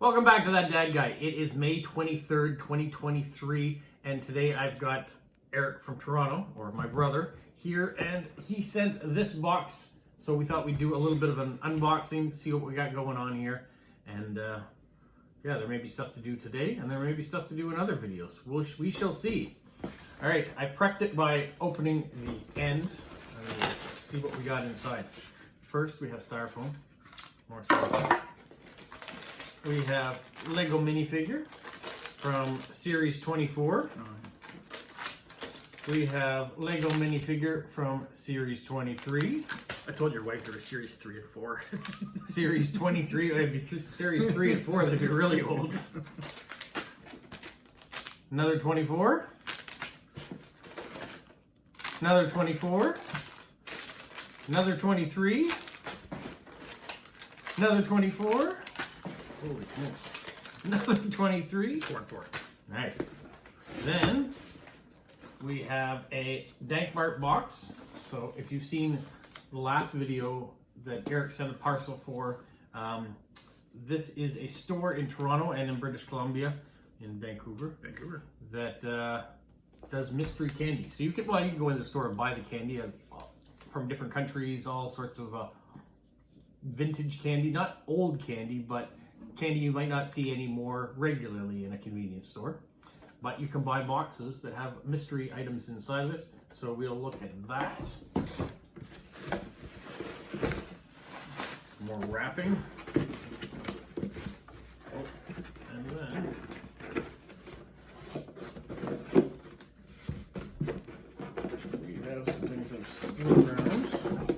Welcome back to That Dad Guy. It is May 23rd, 2023, and today I've got Eric from Toronto, or my brother, here, and he sent this box, so we thought we'd do a little bit of an unboxing, see what we got going on here, and yeah, there may be stuff to do today, and there may be stuff to do in other videos. We shall see. All right, I've prepped it by opening the end, and we'll see what we got inside. First, we have styrofoam, more styrofoam. We have Lego minifigure from Series 24. We have Lego minifigure from Series 23. I told your wife there was Series 3 and 4. Series 23, it'd be Series 3 and 4, that'd be really old. Another 24. Another 24. Another 23. Another 24. Holy smokes. Another 23. 4 and 4. Nice. Then we have a Dank Mart box. So if you've seen the last video that Eric sent a parcel for, this is a store in Toronto and in British Columbia, in Vancouver, that does mystery candy. So you can go into the store and buy the candy from different countries, all sorts of vintage candy, not old candy, but candy you might not see anymore regularly in a convenience store. But you can buy boxes that have mystery items inside of it. So we'll look at that. More wrapping. Oh, and then we have some things that slid around.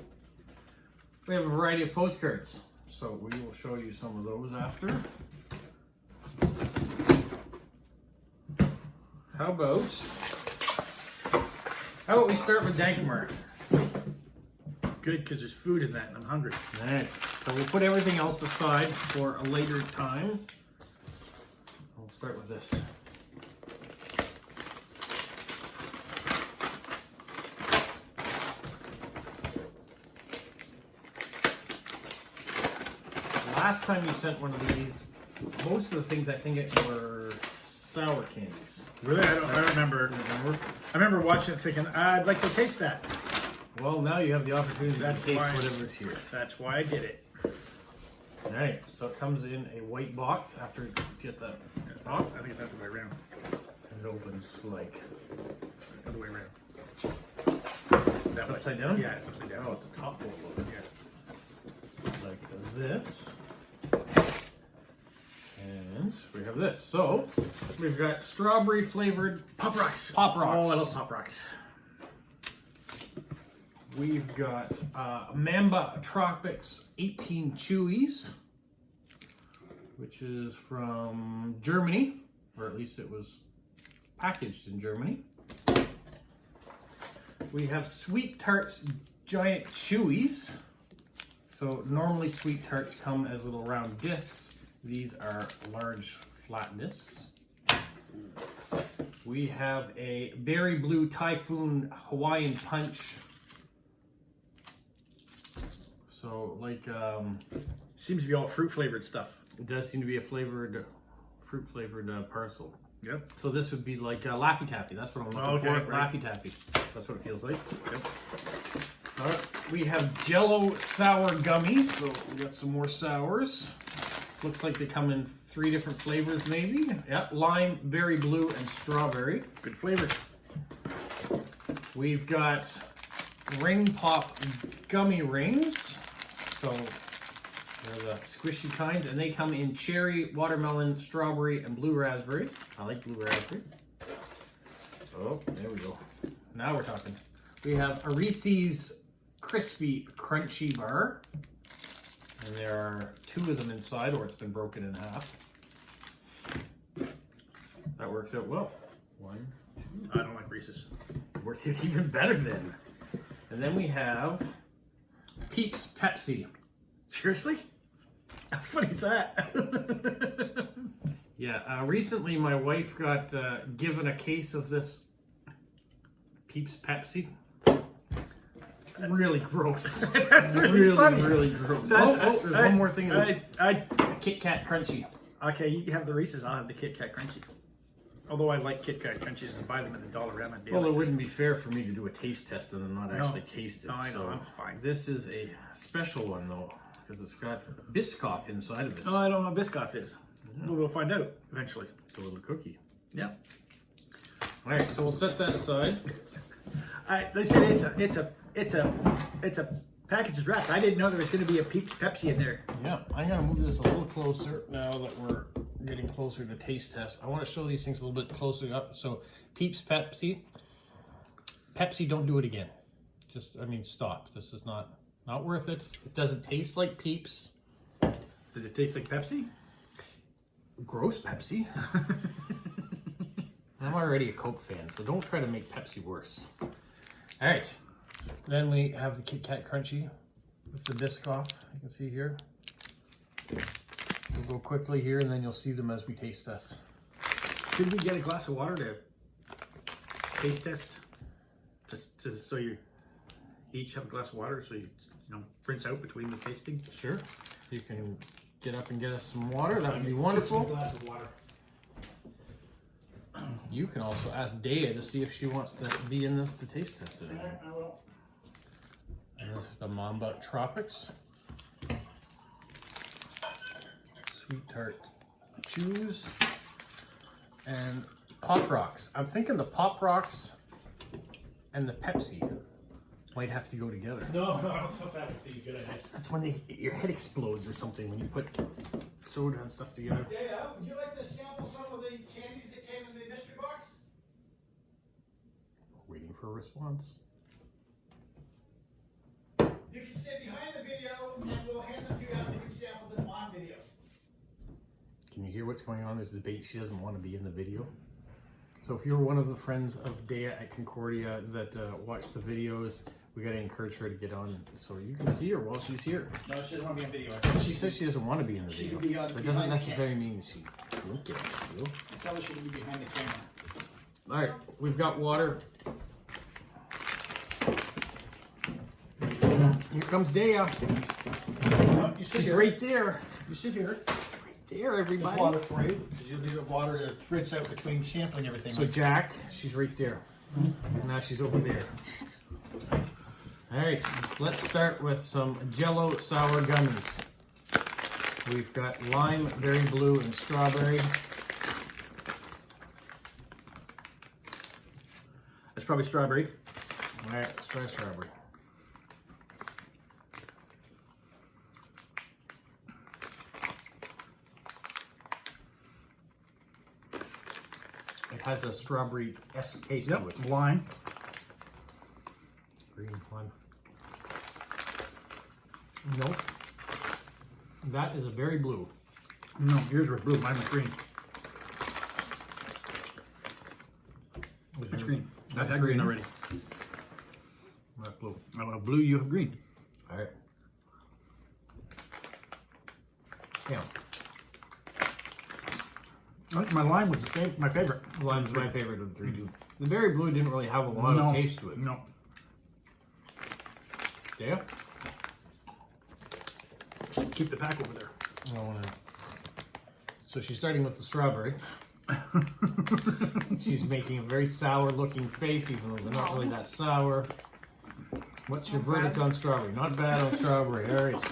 We have a variety of postcards. So we will show you some of those after. How about we start with Dank Mart? Good, because there's food in that and I'm hungry. All right, so we'll put everything else aside for a later time. We'll start with this. Last time you sent one of these, most of the things I think were sour candies. Really? I don't remember. I remember watching it thinking, I'd like to taste that. Well, now you have the opportunity to taste whatever's here. That's why I did it. All right, so it comes in a white box after you get that off. I think it's the other way around. And it opens like... The other way around. That upside down? Yeah, it's upside down. Oh, it's a top fold look. Yeah. Like this. And we have this. So we've got strawberry flavored Pop Rocks. Pop Rocks. Oh, I love Pop Rocks. We've got Mamba Tropics 18 Chewies, which is from Germany, or at least it was packaged in Germany. We have Sweet Tarts Giant Chewies. So normally Sweet Tarts come as little round discs. These are large flat discs. We have a Berry Blue Typhoon Hawaiian Punch. So like, Seems to be all fruit flavored stuff. it does seem to be a fruit flavored parcel. Yep. So this would be like Laffy Taffy. That's what I'm looking for. Right. Laffy Taffy. That's what it feels like. Yep. All right. We have Jello sour gummies. So we got some more sours. Looks like they come in 3 different flavors, maybe. Yep. Lime, berry blue, and strawberry. Good flavor. We've got Ring Pop gummy rings. So they're the squishy kinds, and they come in cherry, watermelon, strawberry, and blue raspberry. I like blue raspberry. Oh, there we go. Now we're talking. We have a Reeses crispy crunchy bar, and there are 2 of them inside, or it's been broken in half. That works out well. 1, 2. I don't like Reese's. Works out even better then. And then we have Peeps Pepsi. Seriously? How funny is that? Yeah, recently my wife got given a case of this Peeps Pepsi. really gross. Really really gross. That's, there's one more thing. I Kit Kat Crunchy. Okay, you can have the Reeses. I'll have the Kit Kat Crunchy. Although I like Kit Kat Crunchies and buy them at the Dollarama daily. Well, it wouldn't be fair for me to do a taste test and then not actually taste it. No, I know, so I'm fine. this is a special one though, because it's got Biscoff inside of it. Oh, I don't know what Biscoff is. Yeah. We'll find out eventually. It's a little cookie. Yeah. All right, so we'll set that aside. They said it's a package is wrapped. I didn't know there was going to be a Peeps Pepsi in there. Yeah, I'm gonna move this a little closer now that we're getting closer to taste test. I want to show these things a little bit closer up. So, Peeps Pepsi. Pepsi, don't do it again. Just, I mean, stop. This is not worth it. It doesn't taste like Peeps. Does it taste like Pepsi? Gross Pepsi. I'm already a Coke fan, so don't try to make Pepsi worse. All right. Then we have the Kit Kat Crunchy with the Biscoff. You can see here. We'll go quickly here, and then you'll see them as we taste test. Should we get a glass of water to taste test? So you each have a glass of water, so you rinse out between the tasting? Sure. You can get up and get us some water. That would be wonderful. A glass of water. You can also ask Dea to see if she wants to be in this to taste test it. I will. And this is the Mamba Tropics. Sweet Tart Chews. And Pop Rocks. I'm thinking the Pop Rocks and the Pepsi might have to go together. No, I don't know if that would be a good idea. That's when your head explodes or something when you put soda and stuff together. Yeah, would you like to sample some of the candies that came in the mystery box? Waiting for a response. You can stay behind the video and we'll hand them to you after we sample them on video. Can you hear what's going on? There's a debate. She doesn't want to be in the video. So if you're one of the friends of Dea at Concordia that watch the videos, we got to encourage her to get on so you can see her while she's here. No, she doesn't want to be in video. She says she doesn't want to be in the video. Be on, that doesn't necessarily mean she won't get in the video. Tell her she can be behind the camera. All right, we've got water. Here comes Dea. She's right there. You sit here. There, everybody. There's water for you, because you'll need water to rinse out between sampling everything. So Jack, she's right there. Now she's over there. All right, let's start with some Jello sour gummies. We've got lime, berry blue, and strawberry. That's probably strawberry. All right, let's try strawberry. It has a strawberry-esque taste to it. Lime. Green lime. Nope. That is a berry blue. No, yours were blue. Mine was green. It's green. I had green already. That's blue. I have blue, you have green. All right. Yeah. I think my lime was my favorite. Lime's my favorite of the three. The berry blue didn't really have a lot of taste to it. No. Yeah? Keep the pack over there. I want to. So she's starting with the strawberry. She's making a very sour looking face, even though they're not really that sour. What's your verdict on strawberry? Not bad on strawberry. All right.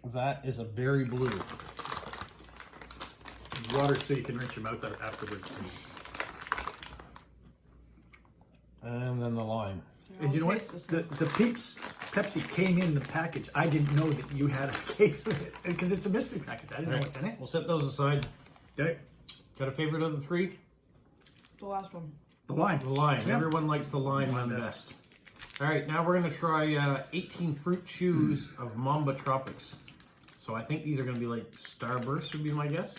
That is a berry blue. Water so you can rinse your mouth out afterwards. And then the lime. And you know what? The Peeps Pepsi came in the package. I didn't know that you had a case of it because it's a mystery package. I didn't know what's in it. We'll set those aside. Okay. Got a favorite of the three? The last one. The lime. The lime. Yeah. Everyone likes the lime one best. All right, now we're going to try 18 fruit chews of Mamba Tropics. So I think these are going to be like Starburst would be my guess.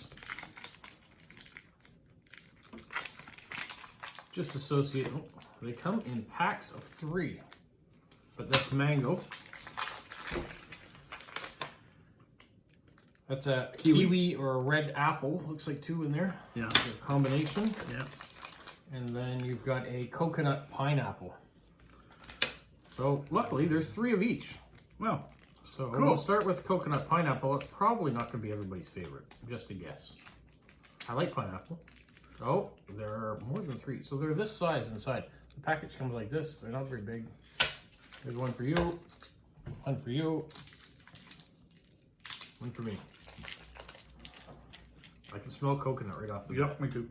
Just associate. Oh, they come in packs of 3, but that's mango. That's a kiwi or a red apple. Looks like 2 in there. Yeah. A combination. Yeah. And then you've got a coconut pineapple. So luckily there's 3 of each. Well, So Cool. we'll start with coconut pineapple. It's probably not going to be everybody's favorite, just a guess. I like pineapple. Oh, there are more than 3. So they're this size inside. The package comes like this. They're not very big. There's one for you, one for you, one for me. I can smell coconut right off the bat. Yep, me too.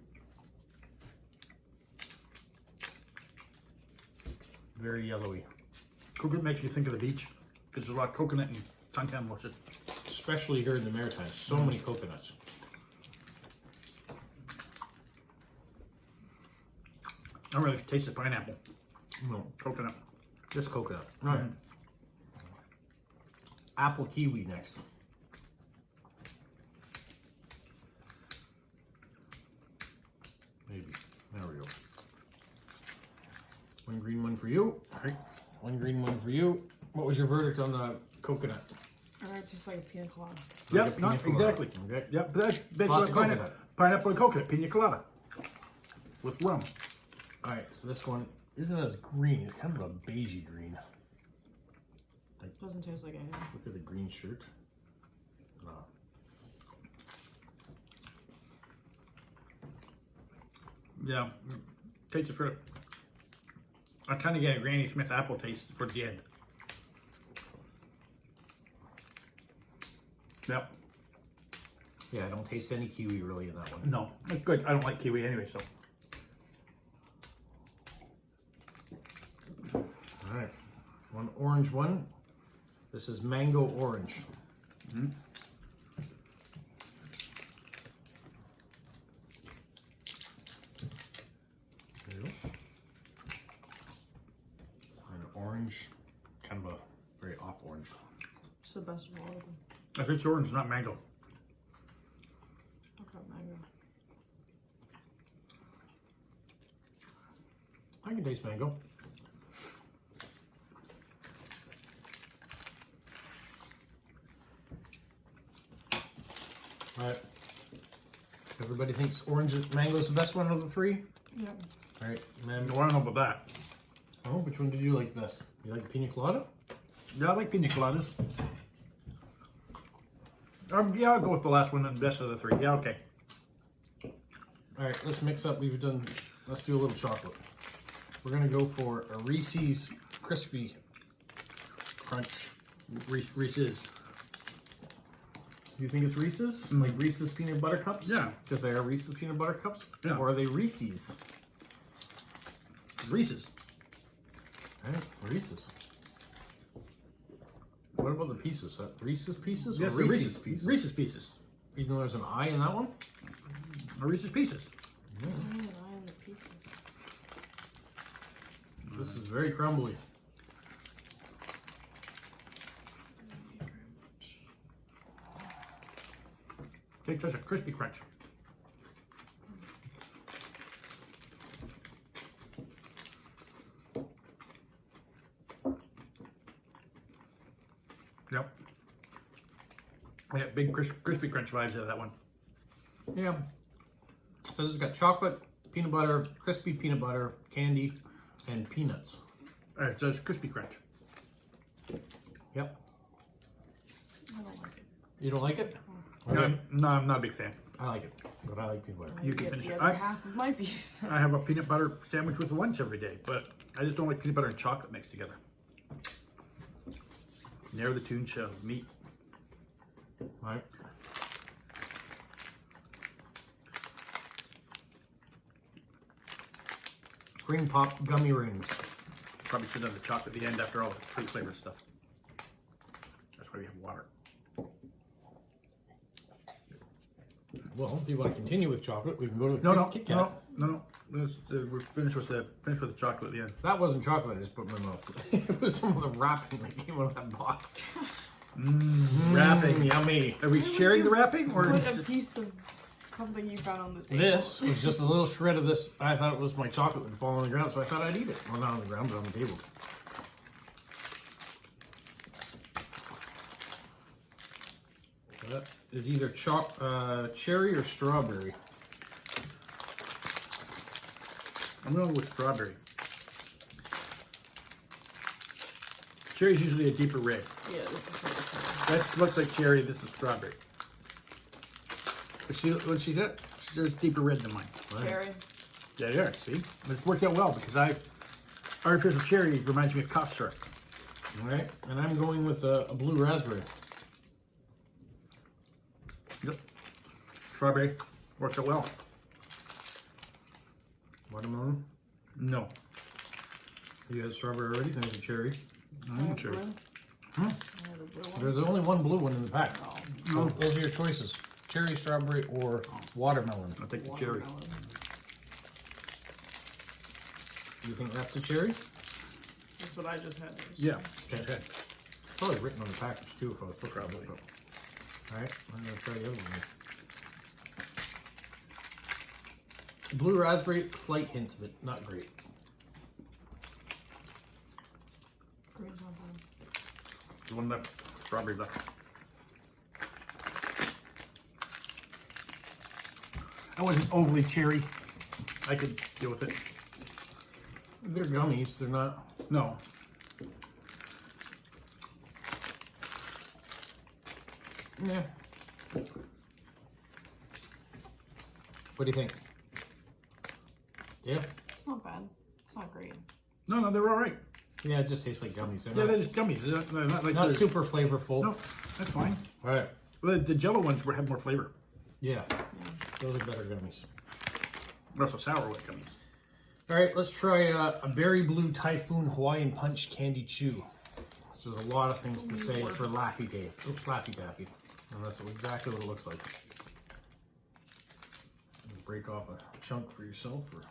Very yellowy. Coconut makes you think of the beach because there's a lot of coconut and suntan lotion. Especially here in the Maritimes. So many coconuts. I don't really taste the pineapple. No, Coconut. just coconut. All right. Apple kiwi next. Maybe. There we go. One green one for you. All right. One green one for you. What was your verdict on the coconut? It tastes like a pina colada. Like a Yep, pina no, colada. exactly. Okay. Yep, but that's Lots basically of pineapple, pineapple and coconut, pina colada. With rum. All right, so this one isn't as green. It's kind of a beigey green. Doesn't taste like anything. Look at the green shirt. Yeah, tastes for. I kind of get a Granny Smith apple taste towards the end. Yep. Yeah, I don't taste any kiwi really in that one. No, it's good. I don't like kiwi anyway, so. All right, one orange one. This is mango orange. Mm-hmm. There you go. And orange, kind of a very off orange. It's the best of all of them. I think it's orange, not mango. I've got mango. I can taste mango. All right. Everybody thinks orange mango is the best one of the 3? Yep. All right, man. I don't know about that. Oh, which one did you like best? You like pina colada? Yeah, I like pina coladas. Yeah, I'll go with the last one, the best of the 3. Yeah, okay. All right, let's mix up. Let's do a little chocolate. We're gonna go for a Reese's Crispy Crunch. Reese's. You think it's Reese's? Like Reese's peanut butter cups? Yeah. Because they are Reese's peanut butter cups? Yeah. Or are they Reese's? Reese's. All right, Reese's. What about the pieces? Reese's pieces or Yes, Reese's pieces? Reese's Pieces. Even though there's an I in that one? Or Reese's Pieces. Yeah. There's only an eye in the pieces. This is very crumbly. Take just a crispy crunch. Yep. I got big crispy crunch vibes out of that one. Yeah. So this has got chocolate, peanut butter, crispy peanut butter, candy, and peanuts. So it's crispy crunch. Yep. I don't like it. You don't like it? No, Okay. I'm not a big fan. I like it, but I like peanut butter. You I can get finish the it. other half of my piece. I have a peanut butter sandwich with lunch every day, but I just don't like peanut butter and chocolate mixed together. Ne'er the tune shall meet. All right. Green Pop gummy rings. Probably should have the chocolate at the end after all the fruit flavored stuff. That's why we have water. Well, if you want to continue with chocolate, we can go to the No, Kit Kat. no. We're finished with the chocolate at the end. That wasn't chocolate, I just put in my mouth. It was some of the wrapping that came out of that box. Wrapping. Yummy. Are we sharing the wrapping or? Put a piece of something you found on the table. This was just a little shred of this. I thought it was my chocolate that would fall on the ground, so I thought I'd eat it. Well, not on the ground, but on the table. So that is either cherry or strawberry. I'm going with strawberry. Cherry's usually a deeper red. Yeah, this is what it's That looks like cherry. This is strawberry. But see what she got? She's deeper red than mine. Cherry. Yeah, yeah. See, but it's worked out well because artificial cherry reminds me of cough syrup. All right, and I'm going with a blue raspberry. Yep. Strawberry works out well. Watermelon. No. You had strawberry already. There's a cherry. Cherry. I have a blue one. There's only one blue one in the pack. Oh, So those are your choices: cherry, strawberry, or watermelon. I'll take the cherry. watermelon. You think that's the cherry? That's what I just had. Yeah. Okay. Probably written on the package too, if I was probably. All right, I'm gonna try the other one. Blue raspberry, slight hints of it, not great. Green's not bad. The one left. Strawberry left. That wasn't overly cherry. I could deal with it. They're gummies. They're not. No. Yeah. What do you think? Yeah. It's not bad. It's not great. No, they were all right. Yeah, it just tastes like gummies. They're Yeah, not, they're just gummies. They're not like not they're- super flavorful. No, that's fine. All right. Well, the Jello ones have more flavor. Yeah, Yeah. those are better gummies. They're also sour like gummies. All right, let's try a berry blue typhoon Hawaiian Punch candy chew. So there's a lot of things to say for Laffy Day. Oops, Laffy Taffy. And that's exactly what it looks like. Break off a chunk for yourself. Or...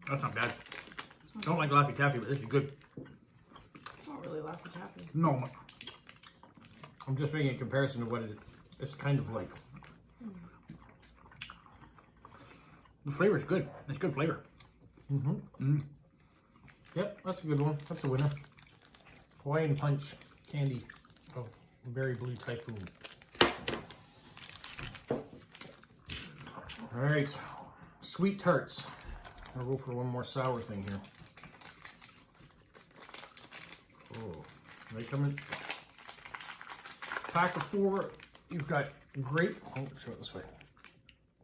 That's not bad. I don't like Laffy Taffy, but this is good. It's not really Laffy Taffy. No. I'm just making a comparison to what it's kind of like. The flavor's good. It's good flavor. Yep, that's a good one. That's a winner. Hawaiian Punch candy of berry blue typhoon. All right, sweet tarts. I'll go for one more sour thing here. Oh, they come in pack of 4. You've got grape. Oh, show it this way.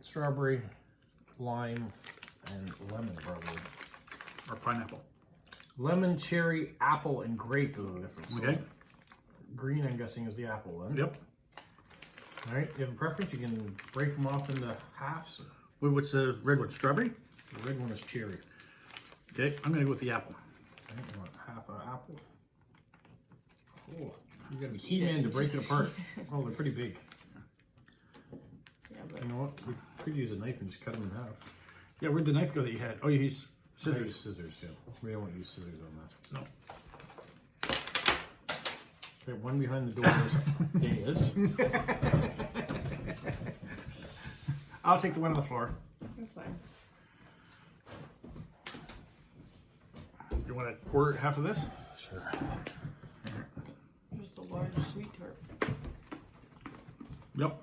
Strawberry, lime, and lemon probably. Or pineapple. Lemon, cherry, apple, and grape is the difference. So Okay. green, I'm guessing, is the apple then. Yep. All right, you have a preference? You can break them off into halves. Wait, what's the red one? Strawberry? The red one is cherry. Okay, I'm gonna go with the apple. I think you want half an apple. Oh, you got a He-Man to break it apart. Oh, they're pretty big. Yeah, but You know what? We could use a knife and just cut them in half. Yeah, where'd the knife go that you had? Oh, you used I use scissors. scissors, yeah. We don't want to use scissors on that. No. Okay, one behind the door is. I'll take the one on the floor. that's fine. You want to quarter half of this? Sure. Just a large sweet tart. Yep.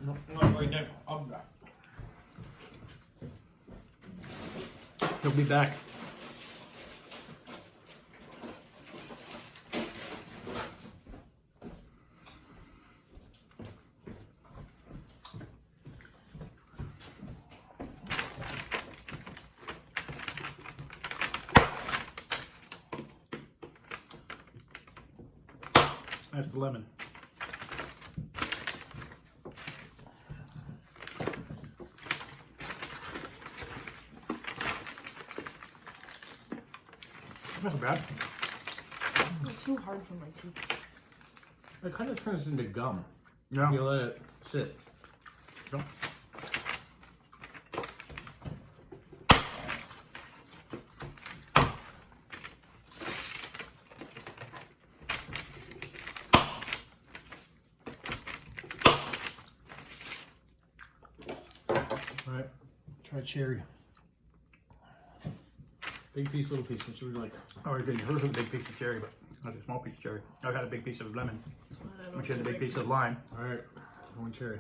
No, not right now. I'll be back. He'll be back. That's the lemon. Not bad. It's too hard for my teeth. It kind of turns into gum. Yeah. You let it sit. Yep. All right, try cherry. Big piece, little piece. What should we like? Oh, okay, you heard of a big piece of cherry, but not a small piece of cherry. I had a big piece of lemon. That's fine. I don't Which had a do big piece of lime. All right, one cherry.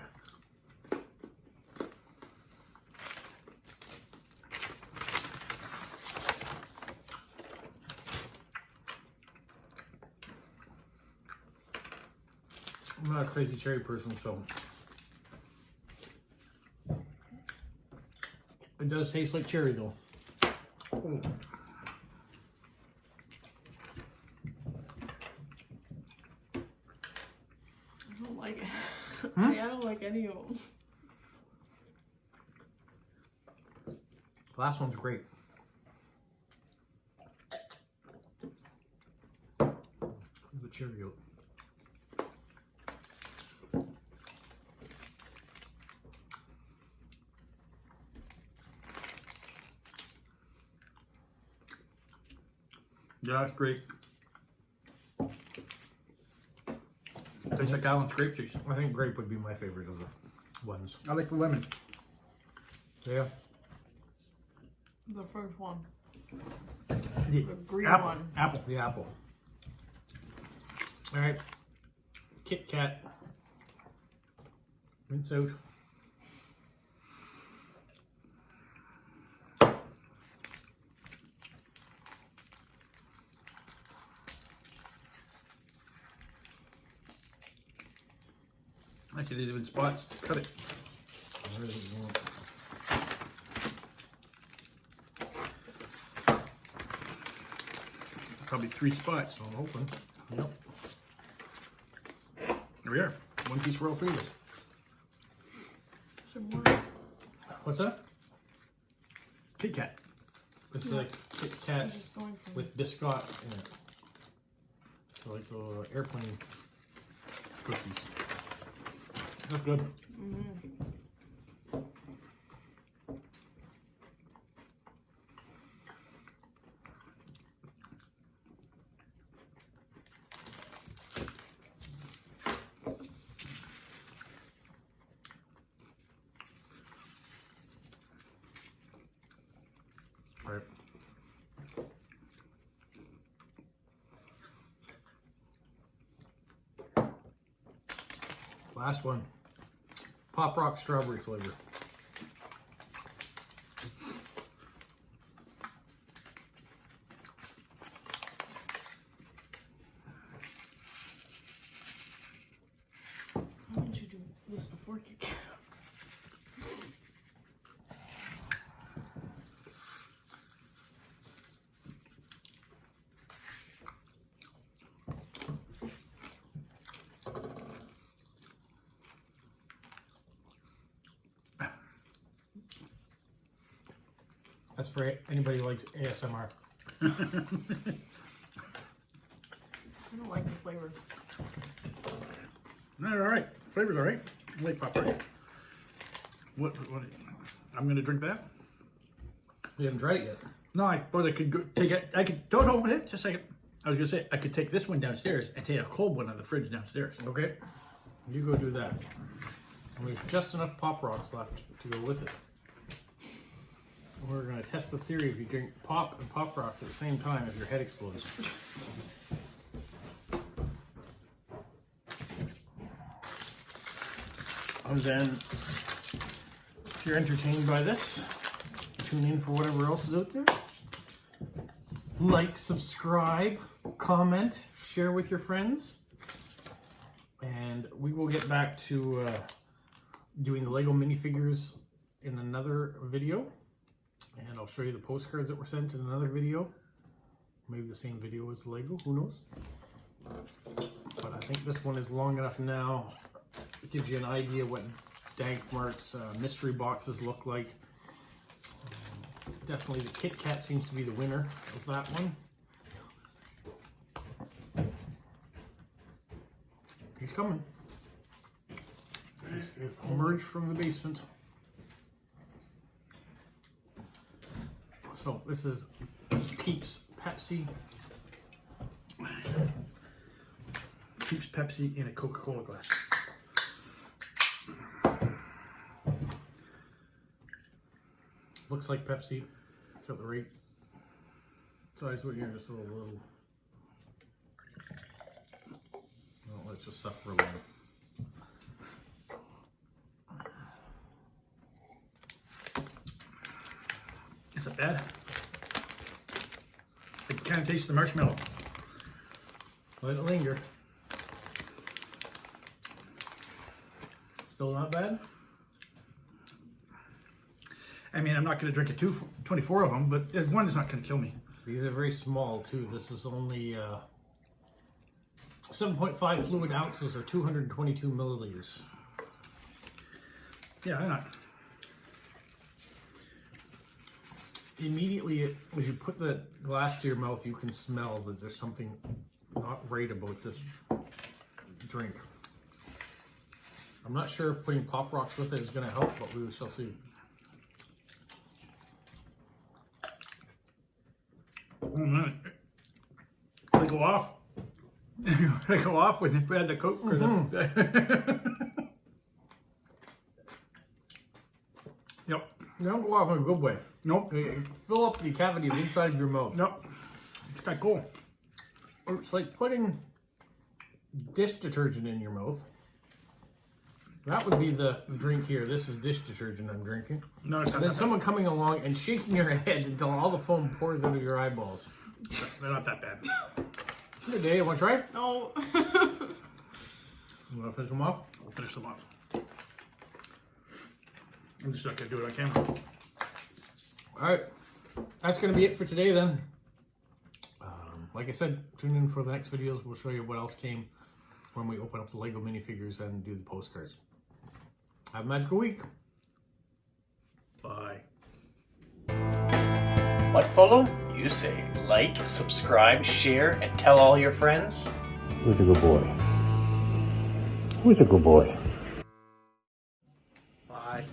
I'm not a crazy cherry person, so it does taste like cherry though. Ooh. I don't like it. I don't like any of them. Last one's great. The cherry out. Yeah, it's great. Tastes like Allen's grape juice. I think grape would be my favorite of the ones. I like the lemon. Yeah. The first one. The The green apple. one. Apple. The apple. All right. Kit Kat. Rinse out. Actually, there's even spots. Cut it. Where is it going? Probably 3 spots. It's all open. Yep. There we are. 1 piece for all 3 of us. Some more. What's that? Kit Kat. This is like Kit I'm Kat just going for with biscuit in it. So like the airplane cookies. That's good. All right. Last one. Pop Rock strawberry flavor. Why didn't you do this before Kit Kat? That's for anybody who likes ASMR. I don't like the flavor. No, all right. Flavor's all right. Wait, Pop Rock. What? I'm gonna drink that. You haven't tried it yet. No, I thought I could go take it. I could. Don't open it. Just a second. I was gonna say I could take this one downstairs and take a cold one out of the fridge downstairs. Okay. You go do that. And there's just enough Pop Rocks left to go with it. We're going to test the theory if you drink pop and Pop Rocks at the same time if your head explodes. And then, if you're entertained by this, tune in for whatever else is out there. Like, subscribe, comment, share with your friends. And we will get back to doing the Lego minifigures in another video. And I'll show you the postcards that were sent in another video. Maybe the same video as the Lego, who knows? But I think this one is long enough now. It gives you an idea what Dank Mart's mystery boxes look like. Definitely the Kit Kat seems to be the winner of that one. He's coming. He's emerged from the basement. So this is Peeps Pepsi. Peeps Pepsi in a Coca-Cola glass. Looks like Pepsi. It's got the right size, but here, just a little. Well, let's just suffer a little. Is it bad? I kind of taste the marshmallow. Let it linger. Still not bad? I mean, I'm not going to drink 24 of them, but one is not going to kill me. These are very small too. This is only 7.5 fluid ounces or 222 milliliters. Yeah, I'm not. Immediately, as you put the glass to your mouth, you can smell that there's something not right about this drink. I'm not sure if putting Pop Rocks with it is going to help, but we shall see. Oh man, they go off. They go off when you add the Coke. Or Yep. They don't go off in a good way. Nope. They fill up the cavity inside of your mouth. Nope. It's kind of cool. It's like putting dish detergent in your mouth. That would be the drink here. This is dish detergent I'm drinking. No, it's not. And then someone coming along and shaking your head until all the foam pours out of your eyeballs. They're not that bad. Good day. You want to try? No. You want to finish them off? I'll finish them off. I'm just not going to do it on camera. All right. That's going to be it for today then. Like I said, tune in for the next videos. We'll show you what else came when we open up the Lego minifigures and do the postcards. Have a magical week. Bye. What, Polo? You say like, subscribe, share, and tell all your friends? Who's a good boy? Who's a good boy? Bye.